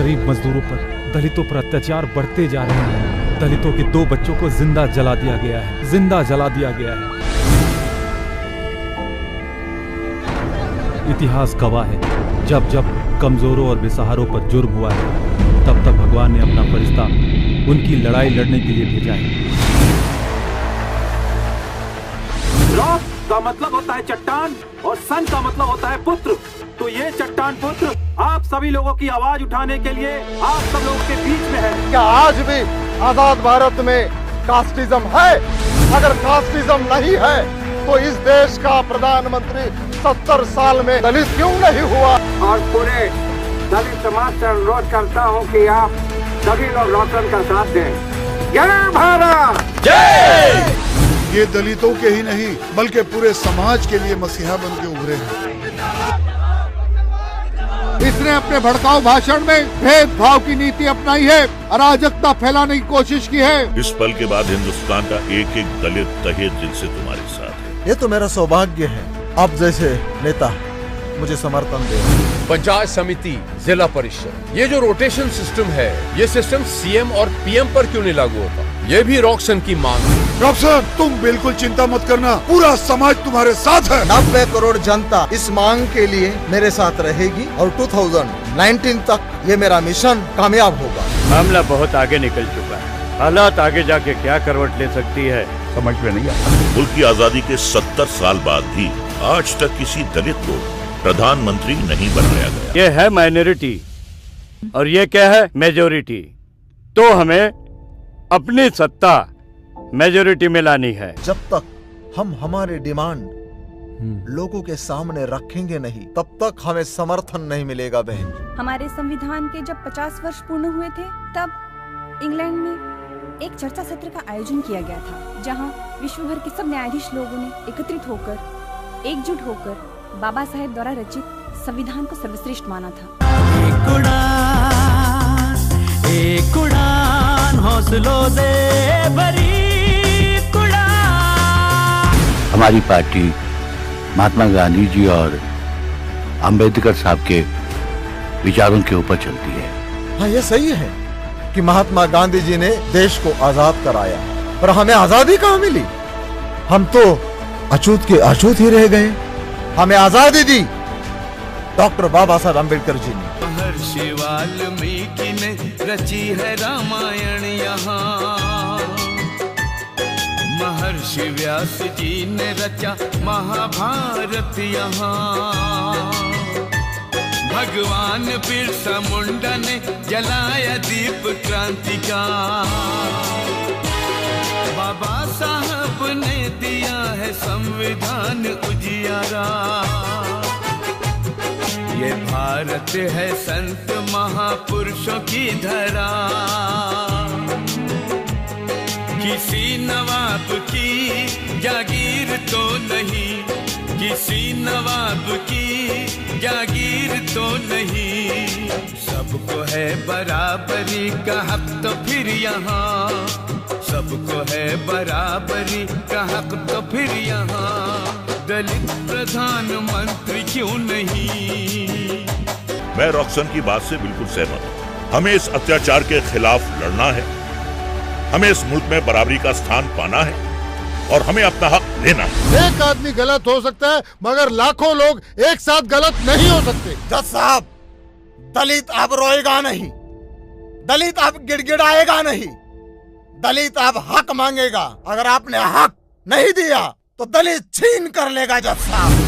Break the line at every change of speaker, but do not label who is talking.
गरीब मजदूरों पर, दलितों पर अत्याचार बढ़ते जा रहे हैं। दलितों के 2 बच्चों को जिंदा जला दिया गया है, जिंदा जला दिया गया है। इतिहास गवाह है, जब जब कमजोरों और बेसहारों पर जुर्म हुआ है, तब तब भगवान ने अपना फरिश्ता उनकी लड़ाई लड़ने के लिए भेजा है।
रॉक का मतलब होता है चट्टान और सन का मतलब होता है पुत्र। तो ये चट्टान पुत्र आप सभी लोगों की आवाज उठाने के लिए आप सब लोगों के बीच में है।
क्या आज भी आजाद भारत में कास्टिज्म है? अगर कास्टिज्म नहीं है तो इस देश का प्रधानमंत्री 70 साल में दलित क्यों नहीं हुआ?
और पूरे दलित समाज से अनुरोध करता हूं कि आप सभी लोग रोशन का साथ दें। जय भारत,
जय। ये दलितों के ही नहीं बल्कि पूरे समाज के लिए मसीहा बन के उभरे हैं।
इसने अपने भड़काऊ भाषण में भेदभाव की नीति अपनाई है, अराजकता फैलाने की कोशिश की है।
इस पल के बाद हिंदुस्तान का एक एक दलित तहे दिल से तुम्हारे साथ है।
ये तो मेरा सौभाग्य है, आप जैसे नेता मुझे समर्थन दे।
पंचायत समिति, जिला परिषद, ये जो रोटेशन सिस्टम है, ये सिस्टम सीएम और पीएम पर क्यों नहीं लागू होता? ये भी रॉक्सन की मांग है।
रॉक्सन, तुम बिल्कुल चिंता मत करना, पूरा समाज तुम्हारे साथ है।
90 करोड़ जनता इस मांग के लिए मेरे साथ रहेगी और 2019 तक ये मेरा मिशन कामयाब होगा।
मामला बहुत आगे निकल चुका है, हालात आगे जाके क्या करवट ले सकती है समझ में नहीं आता।
मुल्क की आजादी के 70 साल बाद भी आज तक किसी दलित को प्रधानमंत्री नहीं बनाया गया।
ये है माइनॉरिटी और ये क्या है मेजोरिटी। तो हमें अपनी सत्ता मेजोरिटी में लानी है।
जब तक हम हमारी डिमांड लोगों के सामने रखेंगे नहीं, तब तक हमें समर्थन नहीं मिलेगा बहन।
हमारे संविधान के जब 50 वर्ष पूर्ण हुए थे, तब इंग्लैंड में एक चर्चा सत्र का आयोजन किया गया था, जहां विश्व भर के सब न्यायाधीश लोगों ने एकत्रित होकर, एकजुट होकर बाबा साहेब द्वारा रचित संविधान को सर्वश्रेष्ठ माना था।
एक उड़ान हौसलों से भरी उड़ान।
हमारी पार्टी महात्मा गांधी जी और अंबेडकर साहब के विचारों के ऊपर चलती है।
हाँ, ये सही है कि महात्मा गांधी जी ने देश को आजाद कराया, पर हमें आजादी कहाँ मिली? हम तो अछूत के अछूत ही रह गए। हमें आजादी दी डॉक्टर बाबा साहब अम्बेडकर जी ने।
महर्षि वाल्मीकि ने रची है रामायण यहाँ, महर्षि व्यास जी ने रचा महाभारत यहाँ, भगवान बिरसा मुंडा ने जलाया दीप क्रांति का, बाबा साहब ने दिया है संविधान उजियारा। ये भारत है संत महापुरुषों की धरा, किसी नवाब की जागीर तो नहीं, किसी नवाब की जागीर तो नहीं, सबको है बराबरी का हक तो फिर यहाँ, सबको है बराबरी का हक तो फिर यहाँ, दलित प्रधानमंत्री क्यों नहीं?
मैं रॉक्सन की बात से बिल्कुल सहमत हूँ। हमें इस अत्याचार के खिलाफ लड़ना है, हमें इस मुल्क में बराबरी का स्थान पाना है और हमें अपना हक लेना है।
एक आदमी गलत हो सकता है मगर लाखों लोग एक साथ गलत नहीं हो सकते।
जज साहब, दलित अब रोएगा नहीं, दलित अब गिड़गिड़ाएगा नहीं, दलित अब हक मांगेगा। अगर आपने हक नहीं दिया तो दलित छीन कर लेगा जज साहब।